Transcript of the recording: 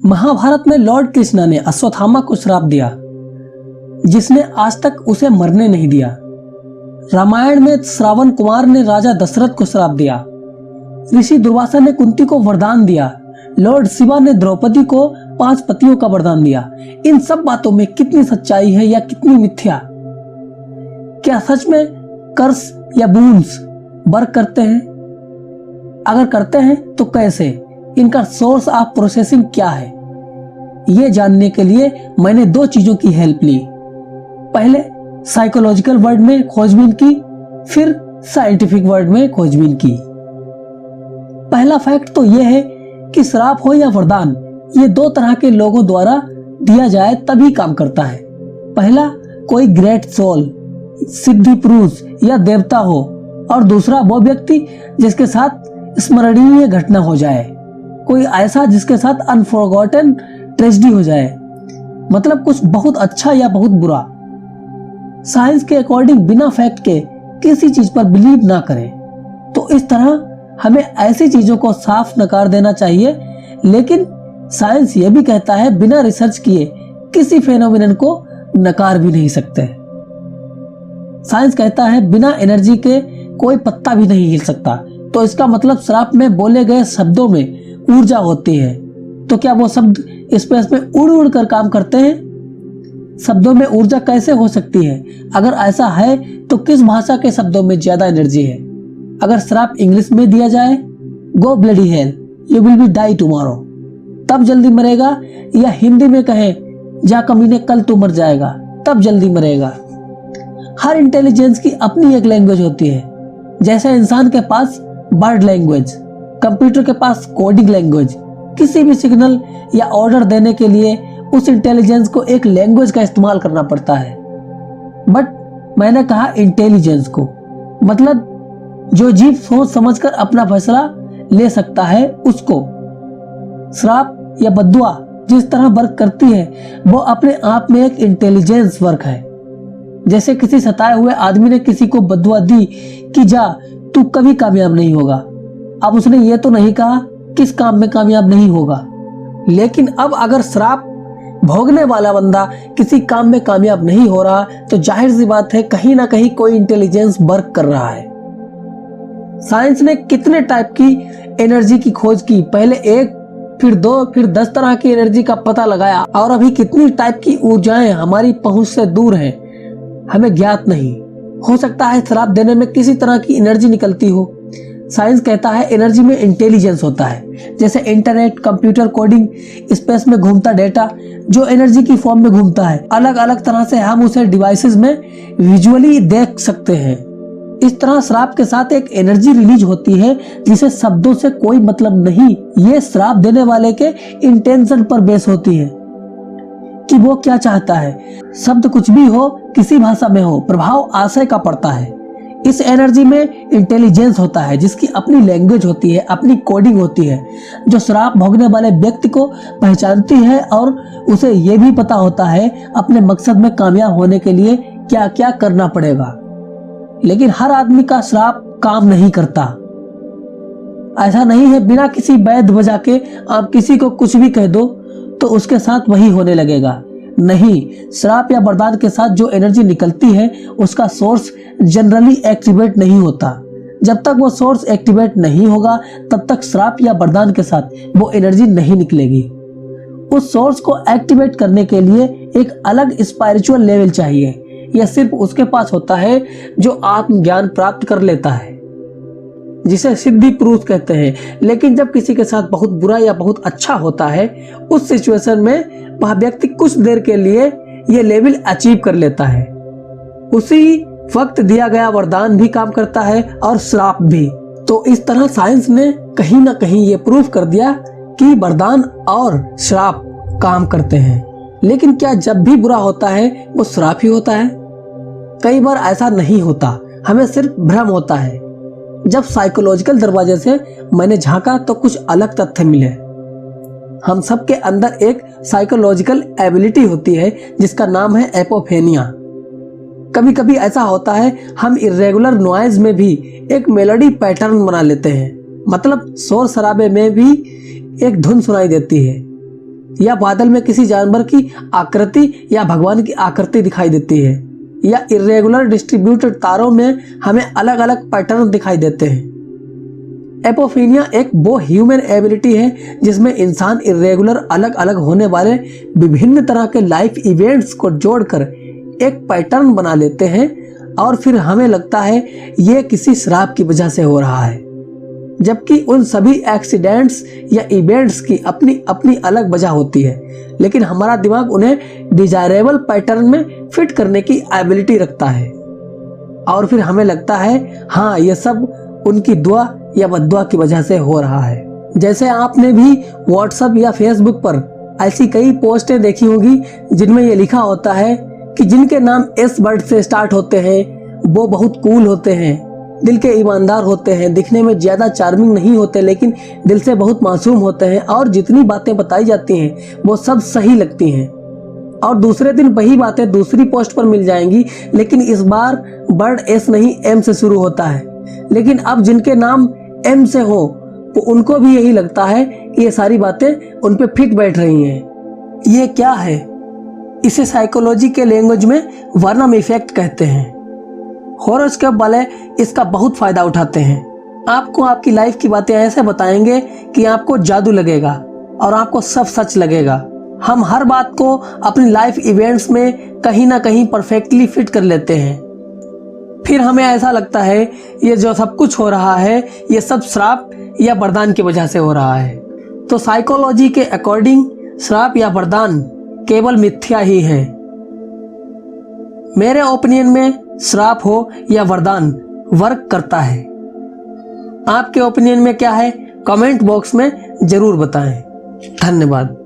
महाभारत में लॉर्ड कृष्णा ने अश्वत्थामा को श्राप दिया जिसने आज तक उसे मरने नहीं दिया। रामायण में श्रावण कुमार ने राजा दशरथ को श्राप दिया। ऋषि दुर्वासा ने कुंती को वरदान दिया। लॉर्ड शिवा ने द्रौपदी को 5 पतियों का वरदान दिया। इन सब बातों में कितनी सच्चाई है या कितनी मिथ्या? क्या सच में कर्स या बूंस वर्क करते हैं? अगर करते हैं तो कैसे? इनका सोर्स ऑफ प्रोसेसिंग क्या है? ये जानने के लिए मैंने 2 चीजों की हेल्प ली। पहले साइकोलॉजिकल वर्ड में खोजबीन की, फिर साइंटिफिक वर्ड में खोजबीन की। पहला फैक्ट तो यह है कि श्राप हो या वरदान, ये 2 तरह के लोगों द्वारा दिया जाए तभी काम करता है। पहला, कोई ग्रेट सोल, सिद्धि पुरुष या देवता हो, और दूसरा वो व्यक्ति जिसके साथ स्मरणीय घटना हो जाए, कोई ऐसा जिसके साथ अनफॉरगॉटन ट्रेजेडी हो जाए, मतलब कुछ बहुत अच्छा या बहुत बुरा। साइंस के अकॉर्डिंग बिना फैक्ट के किसी चीज पर बिलीव ना करें। तो इस तरह हमें ऐसी चीजों को साफ नकार देना चाहिए, लेकिन साइंस ये भी कहता है बिना रिसर्च किए किसी फेनोमेनन को नकार भी नहीं सकते। साइंस कहता है बिना एनर्जी के कोई पत्ता भी नहीं हिल सकता। तो इसका मतलब श्राप में बोले गए शब्दों में ऊर्जा होती है। तो क्या वो शब्द स्पेस में उड़ उड़ कर काम करते हैं? शब्दों में ऊर्जा कैसे हो सकती है? अगर ऐसा है तो किस भाषा के शब्दों में ज्यादा एनर्जी है? अगर श्राप इंग्लिश में दिया जाए, go bloody hell, you will be die tomorrow, तब जल्दी मरेगा, या हिंदी में कहें, जा कमीने कल तू मर जाएगा, तब जल्दी मरेगा। हर इंटेलिजेंस की अपनी एक लैंग्वेज होती है। जैसे इंसान के पास बर्ड लैंग्वेज, कंप्यूटर के पास कोडिंग लैंग्वेज। किसी भी सिग्नल या ऑर्डर देने के लिए उस इंटेलिजेंस को एक लैंग्वेज का इस्तेमाल करना पड़ता है। बट मैंने कहा इंटेलिजेंस को, मतलब जो जीव सोच समझकर अपना फैसला ले सकता है उसको। श्राप या बद्दुआ जिस तरह वर्क करती है वो अपने आप में एक इंटेलिजेंस वर्क है। जैसे किसी सताए हुए आदमी ने किसी को बद्दुआ दी कि जा तू कभी कामयाब नहीं होगा। अब उसने ये तो नहीं कहा किस काम में कामयाब नहीं होगा, लेकिन अब अगर श्राप भोगने वाला बंदा किसी काम में कामयाब नहीं हो रहा तो जाहिर सी बात है कहीं ना कहीं कोई इंटेलिजेंस वर्क कर रहा है। साइंस ने कितने टाइप की एनर्जी की खोज की, पहले 1, फिर 2, फिर 10 तरह की एनर्जी का पता लगाया, और अभी कितनी टाइप की ऊर्जाएं हमारी पहुंच से दूर हैं हमें ज्ञात नहीं। हो सकता है श्राप देने में किसी तरह की एनर्जी निकलती हो। साइंस कहता है एनर्जी में इंटेलिजेंस होता है। जैसे इंटरनेट, कंप्यूटर, कोडिंग, स्पेस में घूमता डेटा जो एनर्जी की फॉर्म में घूमता है, अलग अलग तरह से हम उसे डिवाइसेस में विजुअली देख सकते हैं। इस तरह श्राप के साथ एक एनर्जी रिलीज होती है जिसे शब्दों से कोई मतलब नहीं। ये श्राप देने वाले के इंटेंशन पर बेस होती है कि वो क्या चाहता है। शब्द कुछ भी हो, किसी भाषा में हो, प्रभाव आशय का पड़ता है। इस एनर्जी में इंटेलिजेंस होता है जिसकी अपनी लैंग्वेज होती है, अपनी कोडिंग होती है, जो श्राप भोगने वाले व्यक्ति को पहचानती है और उसे ये भी पता होता है अपने मकसद में कामयाब होने के लिए क्या क्या करना पड़ेगा। लेकिन हर आदमी का श्राप काम नहीं करता। ऐसा नहीं है बिना किसी बैद बजा के आप किसी को कुछ भी कह दो तो उसके साथ वही होने लगेगा। नहीं, श्राप या वरदान के साथ जो एनर्जी निकलती है उसका सोर्स जनरली एक्टिवेट नहीं होता। जब तक वो सोर्स एक्टिवेट नहीं होगा तब तक श्राप या वरदान के साथ वो एनर्जी नहीं निकलेगी। उस सोर्स को एक्टिवेट करने के लिए एक अलग स्पिरिचुअल लेवल चाहिए। यह सिर्फ उसके पास होता है जो आत्मज्ञान प्राप्त कर लेता है, जिसे सिद्धि पुरुष कहते हैं। लेकिन जब किसी के साथ बहुत बुरा या बहुत अच्छा होता है, उस सिचुएशन में वह व्यक्ति कुछ देर के लिए यह लेवल अचीव कर लेता है। उसी वक्त दिया गया वरदान भी काम करता है और श्राप भी। तो इस तरह साइंस ने कहीं ना कहीं ये प्रूफ कर दिया कि वरदान और श्राप काम करते हैं। लेकिन क्या जब भी बुरा होता है वो श्राप ही होता है? कई बार ऐसा नहीं होता, हमें सिर्फ भ्रम होता है। जब साइकोलॉजिकल दरवाजे से मैंने झांका तो कुछ अलग तथ्य मिले। हम सबके अंदर एक साइकोलॉजिकल एबिलिटी होती है जिसका नाम है एपोफेनिया। कभी कभी ऐसा होता है हम इर्रेगुलर नॉइज में भी एक मेलोडी पैटर्न बना लेते हैं, मतलब शोर शराबे में भी एक धुन सुनाई देती है। या बादल में किसी जानवर की आकृति या भगवान की आकृति दिखाई देती है, या इरेगुलर डिस्ट्रीब्यूटेड तारों में हमें अलग अलग पैटर्न दिखाई देते हैं। एपोफेनिया एक वो ह्यूमन एबिलिटी है जिसमें इंसान इरेगुलर अलग अलग होने वाले विभिन्न तरह के लाइफ इवेंट्स को जोड़कर एक पैटर्न बना लेते हैं और फिर हमें लगता है ये किसी श्राप की वजह से हो रहा है, जबकि उन सभी एक्सीडेंट्स या इवेंट्स की अपनी अपनी अलग वजह होती है, लेकिन हमारा दिमाग उन्हें डिजायरेबल पैटर्न में फिट करने की एबिलिटी रखता है और फिर हमें लगता है हाँ ये सब उनकी दुआ या बद्दुआ की वजह से हो रहा है। जैसे आपने भी व्हाट्सएप या फेसबुक पर ऐसी कई पोस्टें देखी होगी जिनमें ये लिखा होता है कि जिनके नाम एस वर्ड से स्टार्ट होते हैं वो बहुत कूल होते हैं, दिल के ईमानदार होते हैं, दिखने में ज़्यादा चार्मिंग नहीं होते लेकिन दिल से बहुत मासूम होते हैं और जितनी बातें बताई जाती हैं वो सब सही लगती हैं। और दूसरे दिन वही बातें दूसरी पोस्ट पर मिल जाएंगी, लेकिन इस बार वर्ड एस नहीं एम से शुरू होता है। लेकिन अब जिनके नाम एम से हो तो उनको भी यही लगता है कि ये सारी बातें उन पे फिट बैठ रही हैं। ये क्या है? इसे साइकोलॉजी के लैंग्वेज में वर्नम इफेक्ट कहते हैं। हॉरोस्कोप वाले इसका बहुत फायदा उठाते हैं। आपको आपकी लाइफ की बातें ऐसे बताएंगे कि आपको जादू लगेगा और आपको सब सच लगेगा। हम हर बात को अपनी लाइफ इवेंट्स में कहीं ना कहीं परफेक्टली फिट कर लेते हैं। फिर हमें ऐसा लगता है ये जो सब कुछ हो रहा है ये सब श्राप या वरदान की वजह से हो रहा है। तो साइकोलॉजी के अकॉर्डिंग श्राप या वरदान केवल मिथ्या ही है। मेरे ओपिनियन में श्राप हो या वरदान वर्क करता है। आपके ओपिनियन में क्या है? कमेंट बॉक्स में जरूर बताएं। धन्यवाद।